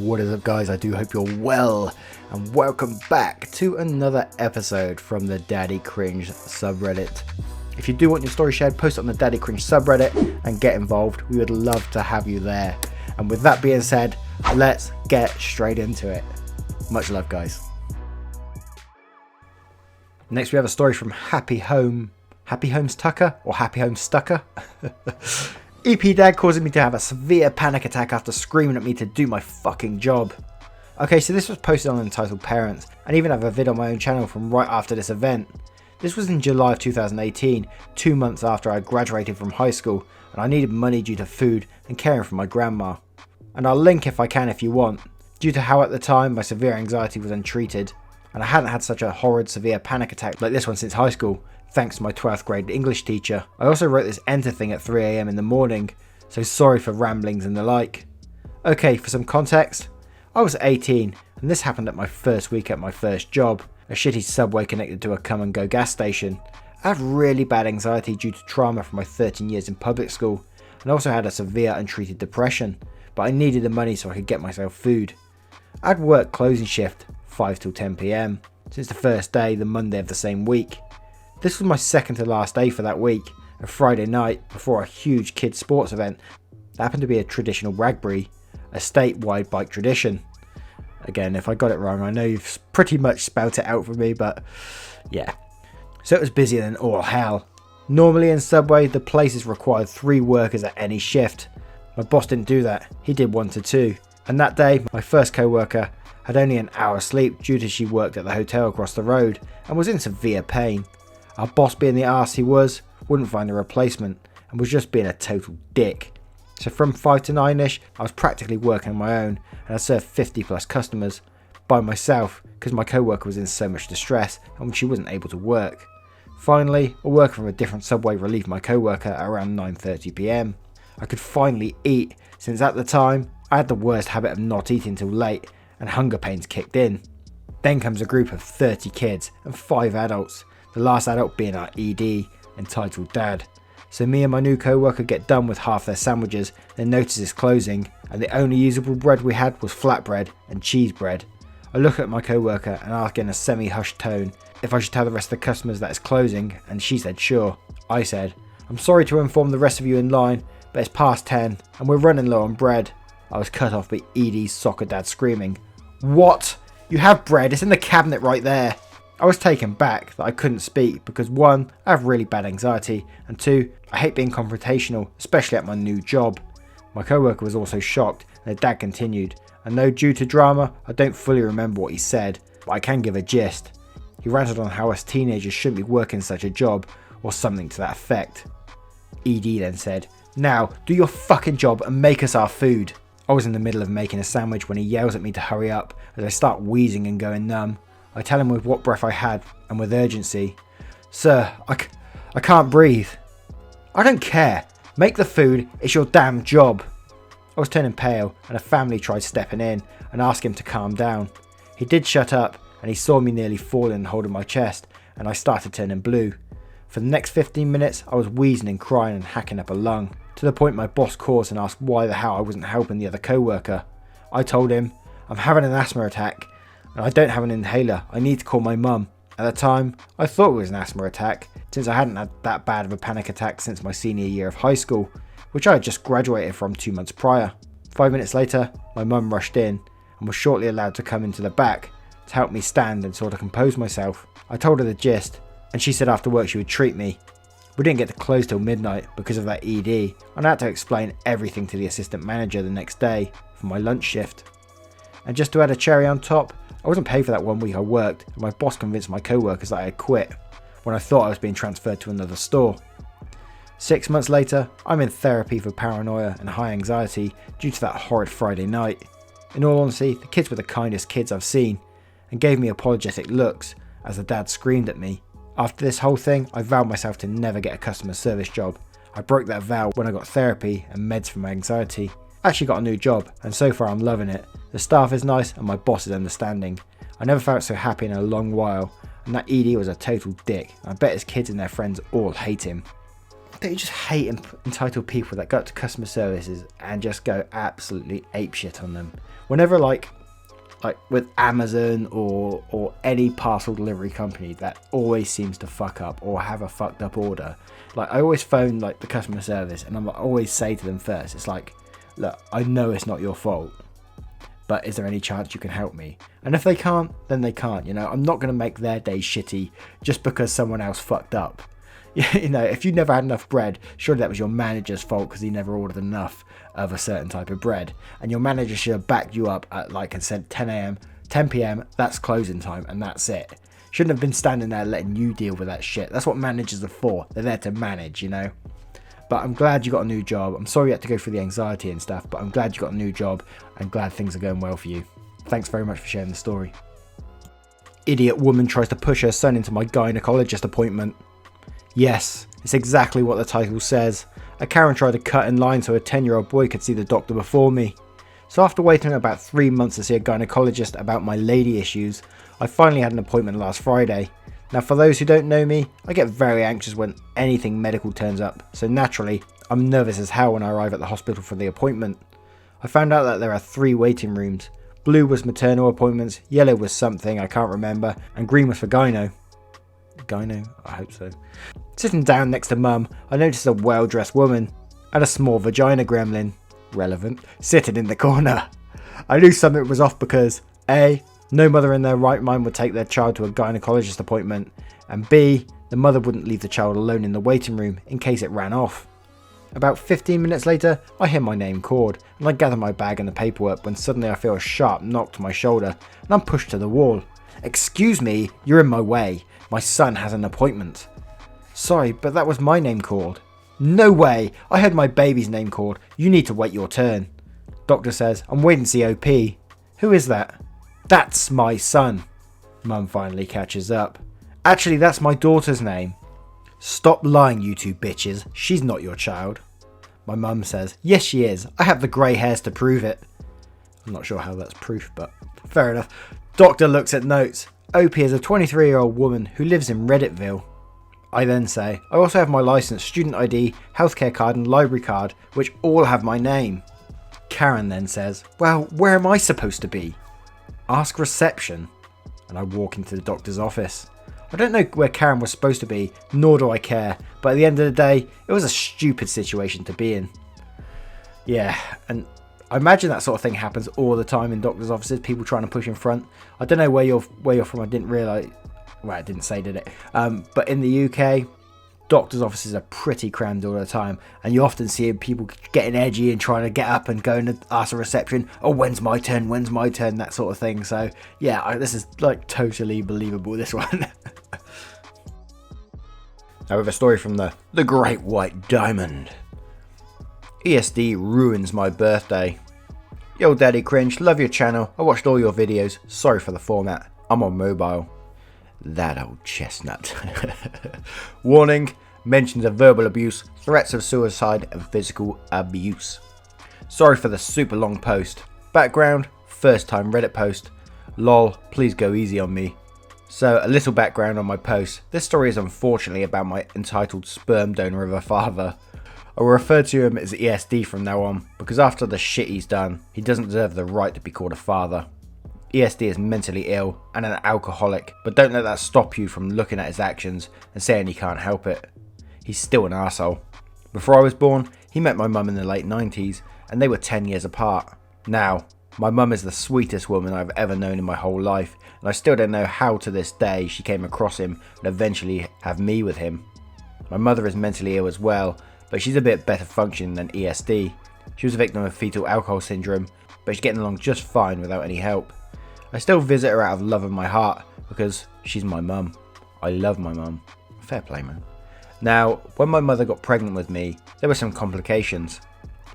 What is up, guys? I do hope you're well, and welcome back to another episode from the Daddy Cringe subreddit. If you do want your story shared, post it on the Daddy Cringe subreddit and get involved. We would love to have you there. And with that being said, let's get straight into it. Much love, guys. Next we have a story from Happy Homes Tucker or Happy Homes Stucker. EP dad causing me to have a severe panic attack after screaming at me to do my fucking job. Okay, so this was posted on Entitledparents, and even have a vid on my own channel from right after this event. This was in July of 2018, 2 months after I graduated from high school, and I needed money due to food and caring for my grandma. And I'll link if I can if you want, due to how at the time my severe anxiety was untreated, and I hadn't had such a horrid severe panic attack like this one since high school, thanks to my 12th grade English teacher. I also wrote this enter thing at 3 AM in the morning, so sorry for ramblings and the like. Okay, for some context, I was 18 and this happened at my first week at my first job, a shitty subway connected to a come and go gas station. I have really bad anxiety due to trauma from my 13 years in public school, and also had a severe untreated depression, but I needed the money so I could get myself food. I'd worked closing shift 5 till 10 PM since the first day, the Monday of the same week. This was my second to last day for that week, a Friday night before a huge kids sports event that happened to be a traditional Ragbury, a statewide bike tradition. Again, if I got it wrong, I know you've pretty much spelt it out for me, but yeah. So it was busier than all hell. Normally in Subway, the places required 3 workers at any shift. My boss didn't do that, he did 1 to 2. And that day, my first co-worker had only an hour's sleep due to she worked at the hotel across the road and was in severe pain. Our boss, being the arse he was, wouldn't find a replacement and was just being a total dick. So from 5 to 9ish, I was practically working on my own, and I served 50 plus customers by myself because my co-worker was in so much distress and she wasn't able to work. Finally, a worker from a different Subway relieved my co-worker at around 9:30 PM. I could finally eat, since at the time I had the worst habit of not eating till late and hunger pains kicked in. Then comes a group of 30 kids and 5 adults, the last adult being our ED, entitled Dad. So me and my new co-worker get done with half their sandwiches, then notice it's closing, and the only usable bread we had was flatbread and cheese bread. I look at my co-worker and ask in a semi-hushed tone if I should tell the rest of the customers that it's closing, and she said sure. I said, "I'm sorry to inform the rest of you in line, but it's past 10 and we're running low on bread." I was cut off by ED's soccer dad screaming, "What? You have bread, it's in the cabinet right there." I was taken back that I couldn't speak because 1, I have really bad anxiety, and 2, I hate being confrontational, especially at my new job. My co-worker was also shocked, and the dad continued, and though due to drama, I don't fully remember what he said, but I can give a gist. He ranted on how us teenagers shouldn't be working such a job, or something to that effect. ED then said, "Now, do your fucking job and make us our food." I was in the middle of making a sandwich when he yells at me to hurry up as I start wheezing and going numb. I tell him with what breath I had and with urgency, "Sir, I can't breathe." "I don't care. Make the food, it's your damn job." I was turning pale and a family tried stepping in and asked him to calm down. He did shut up and he saw me nearly falling and holding my chest, and I started turning blue. For the next 15 minutes I was wheezing and crying and hacking up a lung, to the point my boss calls and asked why the hell I wasn't helping the other co-worker. I told him, "I'm having an asthma attack and I don't have an inhaler, I need to call my mum." At the time, I thought it was an asthma attack, since I hadn't had that bad of a panic attack since my senior year of high school, which I had just graduated from 2 months prior. 5 minutes later, my mum rushed in, and was shortly allowed to come into the back to help me stand and sort of compose myself. I told her the gist, and she said after work she would treat me. We didn't get to close till midnight because of that ED, and I had to explain everything to the assistant manager the next day for my lunch shift. And just to add a cherry on top, I wasn't paid for that 1 week I worked, and my boss convinced my co-workers that I had quit, when I thought I was being transferred to another store. 6 months later, I'm in therapy for paranoia and high anxiety due to that horrid Friday night. In all honesty, the kids were the kindest kids I've seen, and gave me apologetic looks as the dad screamed at me. After this whole thing, I vowed myself to never get a customer service job. I broke that vow when I got therapy and meds for my anxiety. I actually got a new job, and so far I'm loving it. The staff is nice and my boss is understanding. I never felt so happy in a long while, and that ED was a total dick. I bet his kids and their friends all hate him. don't you just hate entitled people that go up to customer services and just go absolutely apeshit on them? Whenever like with Amazon or any parcel delivery company that always seems to fuck up or have a fucked up order, like I always phone like the customer service and I always say to them first, it's like, look, I know it's not your fault, but is there any chance you can help me? And if they can't, then they can't, you know. I'm not going to make their day shitty just because someone else fucked up. You know, if you never had enough bread, surely that was your manager's fault because he never ordered enough of a certain type of bread. And your manager should have backed you up at, like I said, 10 a.m, 10 p.m, that's closing time, and that's it. Shouldn't have been standing there letting you deal with that shit. That's what managers are for. They're there to manage, you know. But I'm glad you got a new job. I'm sorry you had to go through the anxiety and stuff, but I'm glad you got a new job and glad things are going well for you. Thanks very much for sharing the story. Idiot woman tries to push her son into my gynecologist appointment. Yes, it's exactly what the title says. A Karen tried to cut in line so a 10-year-old boy could see the doctor before me. So after waiting about 3 months to see a gynecologist about my lady issues, I finally had an appointment last Friday. Now for those who don't know me, I get very anxious when anything medical turns up, so naturally, I'm nervous as hell when I arrive at the hospital for the appointment. I found out that there are 3 waiting rooms. Blue was maternal appointments, yellow was something I can't remember, and green was for gyno. Gyno? I hope so. Sitting down next to Mum, I noticed a well-dressed woman and a small vagina gremlin, relevant, sitting in the corner. I knew something was off because A, no mother in their right mind would take their child to a gynecologist appointment, and B, the mother wouldn't leave the child alone in the waiting room in case it ran off. About 15 minutes later, I hear my name called, and I gather my bag and the paperwork when suddenly I feel a sharp knock to my shoulder, and I'm pushed to the wall. Excuse me, you're in my way. My son has an appointment. Sorry, but that was my name called. No way, I heard my baby's name called. You need to wait your turn. Doctor says, I'm waiting to see OP. Who is that? That's my son. Mum finally catches up. Actually, that's my daughter's name. Stop lying, you two bitches. She's not your child. My mum says, yes she is. I have the grey hairs to prove it. I'm not sure how that's proof, but fair enough. Doctor looks at notes. OP is a 23-year-old woman who lives in Redditville. I then say, I also have my licence, student ID, healthcare card and library card, which all have my name. Karen then says, well, where am I supposed to be? Ask reception. And I walk into the doctor's office. I don't know where Karen was supposed to be, nor do I care, but at the end of the day, it was a stupid situation to be in. Yeah, and I imagine that sort of thing happens all the time in doctors' offices, people trying to push in front. I don't know where you're from, I didn't realise, well, I didn't say, did it? But in the UK, doctors' offices are pretty crammed all the time, and you often see people getting edgy and trying to get up and go and ask a reception, oh, when's my turn, that sort of thing. So yeah, this is like totally believable, this one. Now with a story from the Great White Diamond. ESD ruins my birthday. Yo daddy cringe, love your channel, I watched all your videos, sorry for the format, I'm on mobile. That old chestnut. Warning, mentions of verbal abuse, threats of suicide and physical abuse. Sorry for the super long post. Background, first time Reddit post. Lol, please go easy on me. So a little background on my post. This story is unfortunately about my entitled sperm donor of a father. I will refer to him as ESD from now on, because after the shit he's done, he doesn't deserve the right to be called a father. ESD is mentally ill and an alcoholic, but don't let that stop you from looking at his actions and saying he can't help it. He's still an arsehole. Before I was born, he met my mum in the late 90s, and they were 10 years apart. Now, my mum is the sweetest woman I've ever known in my whole life, and I still don't know how to this day she came across him and eventually have me with him. My mother is mentally ill as well, but she's a bit better functioning than ESD. She was a victim of fetal alcohol syndrome, but she's getting along just fine without any help. I still visit her out of love of my heart, because she's my mum. I love my mum. Fair play, man. Now, when my mother got pregnant with me, there were some complications.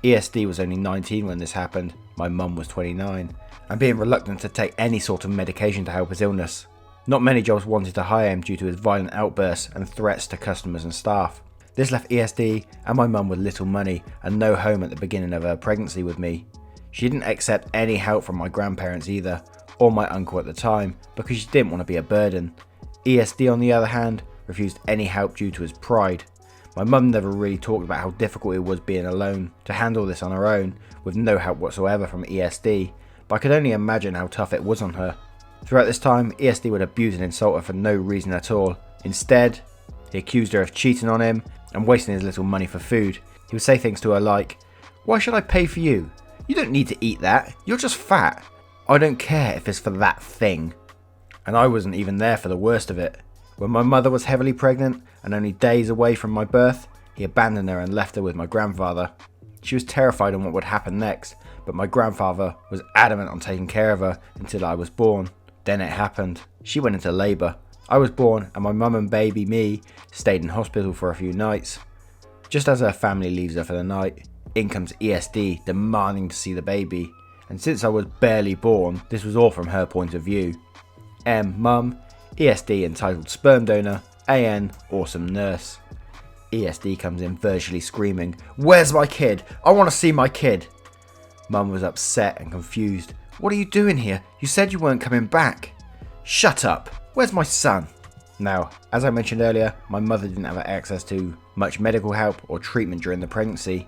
ESD was only 19 when this happened, my mum was 29, and being reluctant to take any sort of medication to help his illness. Not many jobs wanted to hire him due to his violent outbursts and threats to customers and staff. This left ESD and my mum with little money and no home at the beginning of her pregnancy with me. She didn't accept any help from my grandparents either, or my uncle at the time, because she didn't want to be a burden. ESD on the other hand, refused any help due to his pride. My mum never really talked about how difficult it was being alone to handle this on her own with no help whatsoever from ESD, but I could only imagine how tough it was on her. Throughout this time, ESD would abuse and insult her for no reason at all. Instead, he accused her of cheating on him and wasting his little money for food. He would say things to her like, "Why should I pay for you? You don't need to eat that, you're just fat. I don't care if it's for that thing." And I wasn't even there for the worst of it. When my mother was heavily pregnant and only days away from my birth, he abandoned her and left her with my grandfather. She was terrified on what would happen next, but my grandfather was adamant on taking care of her until I was born. Then it happened. She went into labour. I was born and my mum and baby me stayed in hospital for a few nights. Just as her family leaves her for the night, in comes ESD demanding to see the baby. And since I was barely born, this was all from her point of view. M. Mum, ESD entitled sperm donor, AN awesome nurse. ESD comes in virtually screaming, "Where's my kid? I want to see my kid." Mum was upset and confused. "What are you doing here? You said you weren't coming back." "Shut up. Where's my son?" Now, as I mentioned earlier, my mother didn't have access to much medical help or treatment during the pregnancy.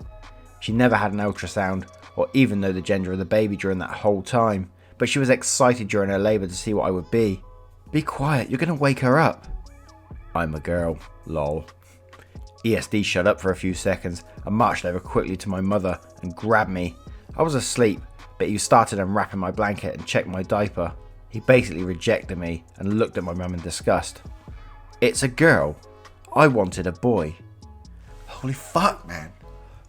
She never had an ultrasound or even know the gender of the baby during that whole time, but she was excited during her labour to see what I would be. "Be quiet, you're going to wake her up." "I'm a girl, lol." ESD shut up for a few seconds and marched over quickly to my mother and grabbed me. I was asleep, but he started unwrapping my blanket and checked my diaper. He basically rejected me and looked at my mum in disgust. "It's a girl. I wanted a boy." Holy fuck, man.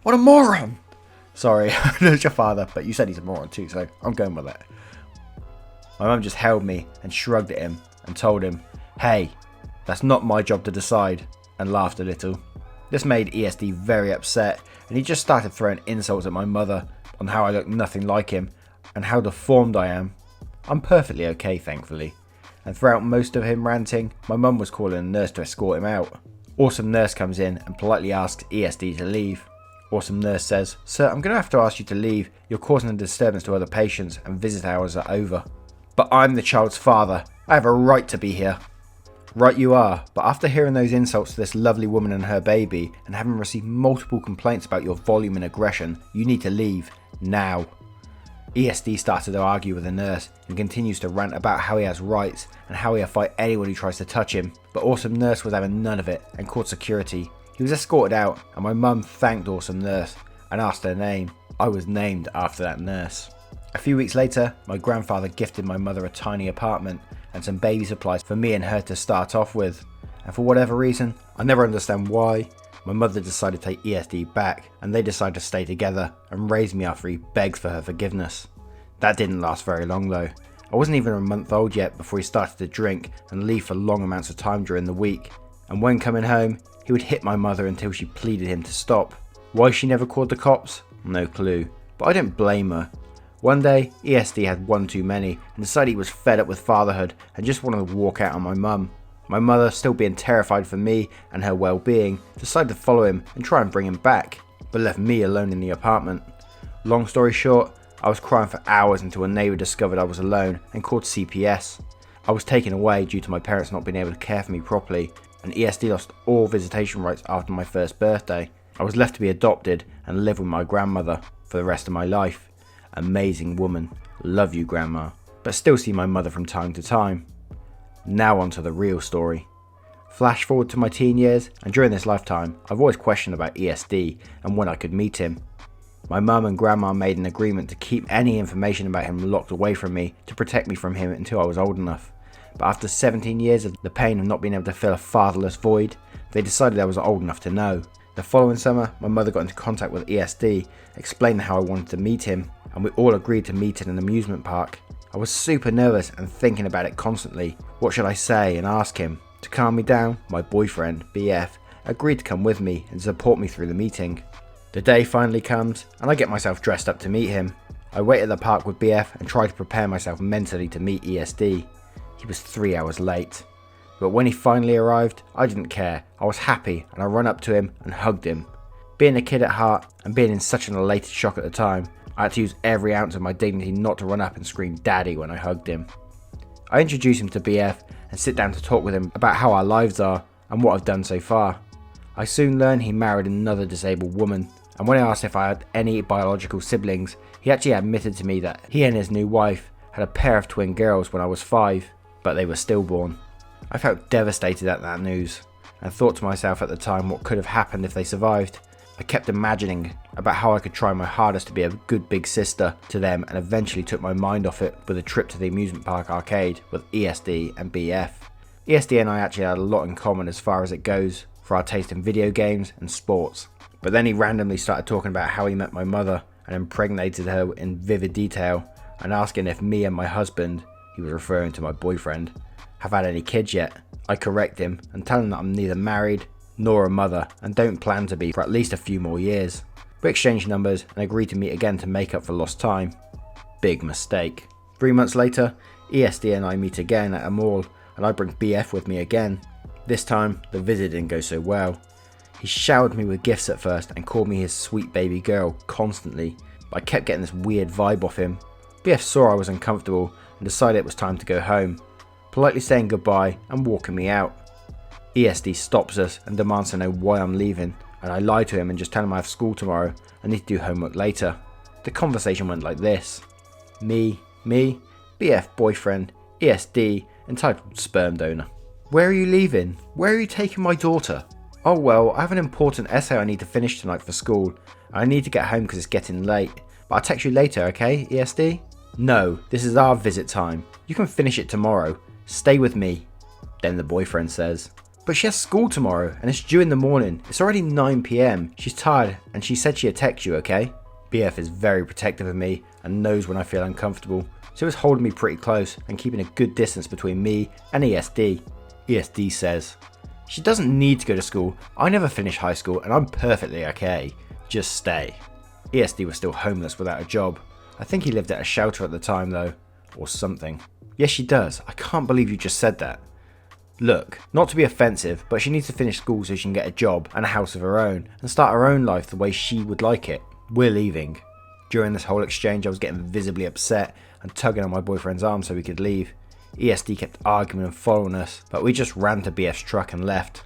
What a moron. Sorry, I know it's your father, but you said he's a moron too, so I'm going with it. My mum just held me and shrugged at him and told him, "Hey, that's not my job to decide," and laughed a little. This made ESD very upset, and he just started throwing insults at my mother on how I look nothing like him and how deformed I am. I'm perfectly okay, thankfully. And throughout most of him ranting, my mum was calling a nurse to escort him out. Awesome Nurse comes in and politely asks ESD to leave. Awesome Nurse says, "Sir, I'm going to have to ask you to leave. You're causing a disturbance to other patients and visit hours are over." "But I'm the child's father. I have a right to be here." "Right you are, but after hearing those insults to this lovely woman and her baby, and having received multiple complaints about your volume and aggression, you need to leave, now." ESD started to argue with the nurse and continues to rant about how he has rights and how he'll fight anyone who tries to touch him, but Awesome Nurse was having none of it and called security. He was escorted out and my mum thanked Awesome Nurse and asked her name. I was named after that nurse. A few weeks later, my grandfather gifted my mother a tiny apartment and some baby supplies for me and her to start off with. And for whatever reason, I never understand why, my mother decided to take ESD back and they decided to stay together and raise me after he begs for her forgiveness. That didn't last very long though. I wasn't even a month old yet before he started to drink and leave for long amounts of time during the week. And when coming home, he would hit my mother until she pleaded him to stop. Why she never called the cops? No clue. But I don't blame her. One day, ESD had one too many and decided he was fed up with fatherhood and just wanted to walk out on my mum. My mother, still being terrified for me and her well-being, decided to follow him and try and bring him back, but left me alone in the apartment. Long story short, I was crying for hours until a neighbour discovered I was alone and called CPS. I was taken away due to my parents not being able to care for me properly, and ESD lost all visitation rights after my first birthday. I was left to be adopted and live with my grandmother for the rest of my life. Amazing woman, love you grandma, but still see my mother from time to time. Now on to the real story. Flash forward to my teen years, and during this lifetime, I've always questioned about ESD and when I could meet him. My mum and grandma made an agreement to keep any information about him locked away from me to protect me from him until I was old enough. But after 17 years of the pain of not being able to fill a fatherless void, they decided I was old enough to know. The following summer, my mother got into contact with ESD, explained how I wanted to meet him, and we all agreed to meet at an amusement park. I was super nervous and thinking about it constantly. What should I say and ask him? To calm me down, my boyfriend, BF, agreed to come with me and support me through the meeting. The day finally comes and I get myself dressed up to meet him. I wait at the park with BF and try to prepare myself mentally to meet ESD. He was 3 hours late. But when he finally arrived, I didn't care. I was happy and I ran up to him and hugged him. Being a kid at heart and being in such an elated shock at the time, I had to use every ounce of my dignity not to run up and scream "Daddy" when I hugged him. I introduce him to BF and sit down to talk with him about how our lives are and what I've done so far. I soon learned he married another disabled woman, and when I asked if I had any biological siblings, he actually admitted to me that he and his new wife had a pair of twin girls when I was 5, but they were stillborn. I felt devastated at that news, and thought to myself at the time what could have happened if they survived. I kept imagining about how I could try my hardest to be a good big sister to them, and eventually took my mind off it with a trip to the amusement park arcade with ESD and BF. ESD and I actually had a lot in common as far as it goes for our taste in video games and sports. But then he randomly started talking about how he met my mother and impregnated her in vivid detail, and asking if me and my husband, he was referring to my boyfriend, have had any kids yet. I correct him and tell him that I'm neither married nor a mother and don't plan to be for at least a few more years. We exchanged numbers and agreed to meet again to make up for lost time. Big mistake. 3 months later, ESD and I meet again at a mall, and I bring BF with me again. This time, the visit didn't go so well. He showered me with gifts at first and called me his sweet baby girl constantly, but I kept getting this weird vibe off him. BF saw I was uncomfortable and decided it was time to go home, politely saying goodbye and walking me out. ESD stops us and demands to know why I'm leaving, and I lie to him and just tell him I have school tomorrow and need to do homework later. The conversation went like this: me, BF boyfriend, ESD, entitled sperm donor. Where are you leaving? Where are you taking my daughter? Oh well, I have an important essay I need to finish tonight for school. I need to get home because it's getting late. But I'll text you later, okay, ESD? No, this is our visit time. You can finish it tomorrow. Stay with me. Then the boyfriend says, but she has school tomorrow and it's due in the morning. It's already 9 PM. She's tired and she said she'd text you, okay? BF is very protective of me and knows when I feel uncomfortable, so he's holding me pretty close and keeping a good distance between me and ESD. ESD says, she doesn't need to go to school. I never finished high school and I'm perfectly okay. Just stay. ESD was still homeless without a job. I think he lived at a shelter at the time though, or something. Yes, she does. I can't believe you just said that. Look, not to be offensive, but she needs to finish school so she can get a job and a house of her own and start her own life the way she would like it. We're leaving. During this whole exchange, I was getting visibly upset and tugging on my boyfriend's arm so we could leave. ESD kept arguing and following us, but we just ran to BF's truck and left.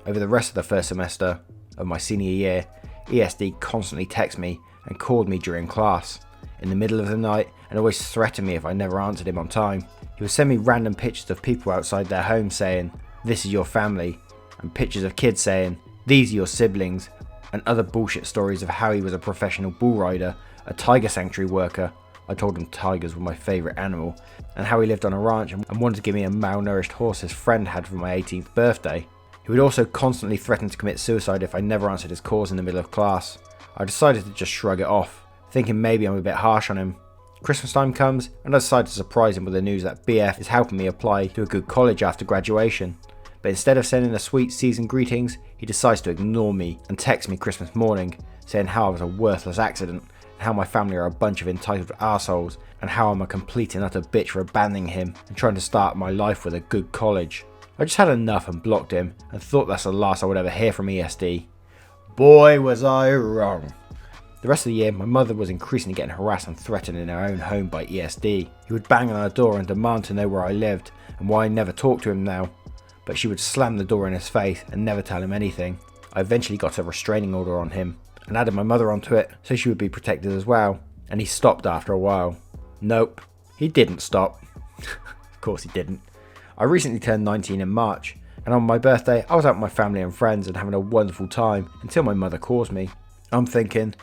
Over the rest of the first semester of my senior year, ESD constantly texted me and called me during class, in the middle of the night, and always threatened me if I never answered him on time. He would send me random pictures of people outside their home saying, this is your family, and pictures of kids saying, these are your siblings, and other bullshit stories of how he was a professional bull rider, a tiger sanctuary worker, I told him tigers were my favourite animal, and how he lived on a ranch and wanted to give me a malnourished horse his friend had for my 18th birthday. He would also constantly threaten to commit suicide if I never answered his calls in the middle of class. I decided to just shrug it off, thinking maybe I'm a bit harsh on him. Christmas time comes and I decide to surprise him with the news that BF is helping me apply to a good college after graduation. But instead of sending the sweet season greetings, he decides to ignore me and text me Christmas morning, saying how I was a worthless accident, and how my family are a bunch of entitled arseholes, and how I'm a complete and utter bitch for abandoning him and trying to start my life with a good college. I just had enough and blocked him, and thought that's the last I would ever hear from ESD. Boy was I wrong. The rest of the year, my mother was increasingly getting harassed and threatened in her own home by ESD. He would bang on her door and demand to know where I lived and why I never talked to him now, but she would slam the door in his face and never tell him anything. I eventually got a restraining order on him and added my mother onto it so she would be protected as well, and he stopped after a while. Nope, he didn't stop. Of course he didn't. I recently turned 19 in March, and on my birthday I was out with my family and friends and having a wonderful time until my mother calls me. I'm thinking,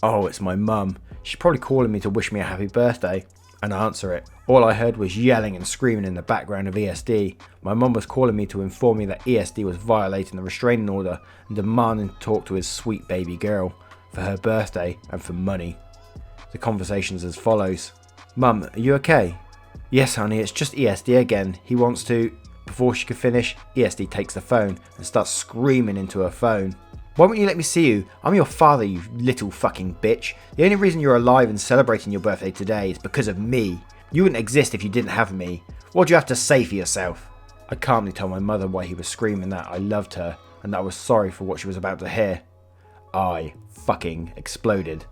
oh, it's my mum. She's probably calling me to wish me a happy birthday. And answer it. All I heard was yelling and screaming in the background of ESD. My mum was calling me to inform me that ESD was violating the restraining order and demanding to talk to his sweet baby girl for her birthday and for money. The conversation's as follows. Mum, are you okay? Yes, honey, it's just ESD again. He wants to... Before she could finish, ESD takes the phone and starts screaming into her phone. Why won't you let me see you? I'm your father, you little fucking bitch. The only reason you're alive and celebrating your birthday today is because of me. You wouldn't exist if you didn't have me. What do you have to say for yourself? I calmly told my mother why he was screaming that I loved her and that I was sorry for what she was about to hear. I fucking exploded.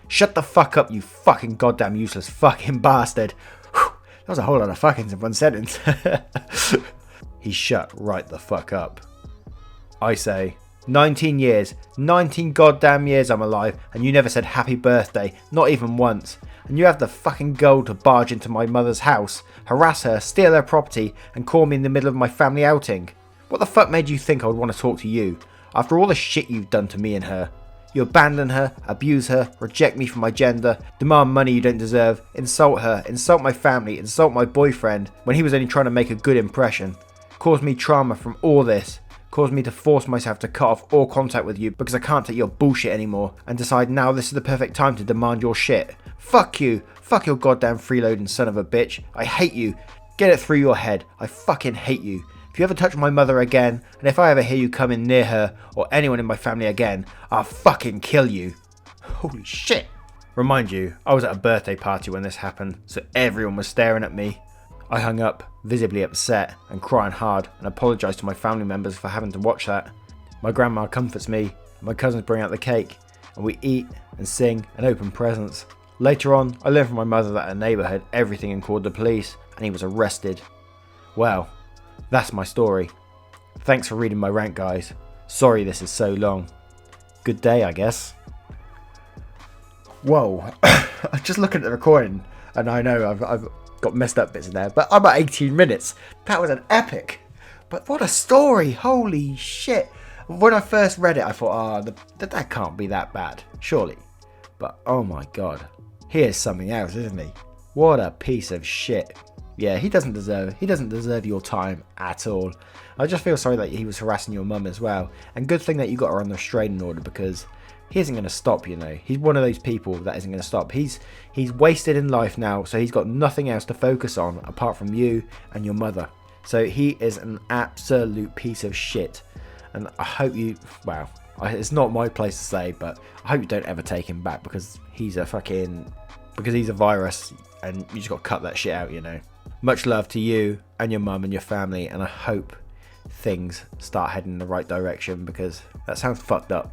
Shut the fuck up, you fucking goddamn useless fucking bastard. Whew, that was a whole lot of fuckings in one sentence. He shut right the fuck up. I say, 19 years, 19 goddamn years I'm alive, and you never said happy birthday, not even once. And you have the fucking gall to barge into my mother's house, harass her, steal her property, and call me in the middle of my family outing. What the fuck made you think I would want to talk to you, after all the shit you've done to me and her? You abandon her, abuse her, reject me for my gender, demand money you don't deserve, insult her, insult my family, insult my boyfriend when he was only trying to make a good impression. Cause me trauma from all this. Caused me to force myself to cut off all contact with you because I can't take your bullshit anymore and decide now this is the perfect time to demand your shit. Fuck you. Fuck your goddamn freeloading son of a bitch. I hate you. Get it through your head. I fucking hate you. If you ever touch my mother again, and if I ever hear you coming near her or anyone in my family again, I'll fucking kill you. Holy shit. Remind you, I was at a birthday party when this happened, so everyone was staring at me. I hung up, visibly upset and crying hard, and apologised to my family members for having to watch that. My grandma comforts me, my cousins bring out the cake, and we eat and sing and open presents. Later on, I learned from my mother that a neighbour heard everything and called the police, and he was arrested. Well, that's my story. Thanks for reading my rant, guys. Sorry this is so long. Good day, I guess. Whoa, I'm just looking at the recording, and I know I've got messed up bits in there, but I'm at 18 minutes. That was an epic. But what a story. Holy shit. When I first read it, I thought, that can't be that bad, surely. But oh my god, here's something else, isn't he? What a piece of shit. Yeah, he doesn't deserve your time at all. I just feel sorry that he was harassing your mum as well. And good thing that you got her on the restraining order, because he isn't going to stop, you know. He's one of those people that isn't going to stop. He's wasted in life now, so he's got nothing else to focus on apart from you and your mother. So he is an absolute piece of shit. And I hope you, well, it's not my place to say, but I hope you don't ever take him back, because he's a virus, and you just got to cut that shit out, you know. Much love to you and your mum and your family, and I hope things start heading in the right direction, because that sounds fucked up.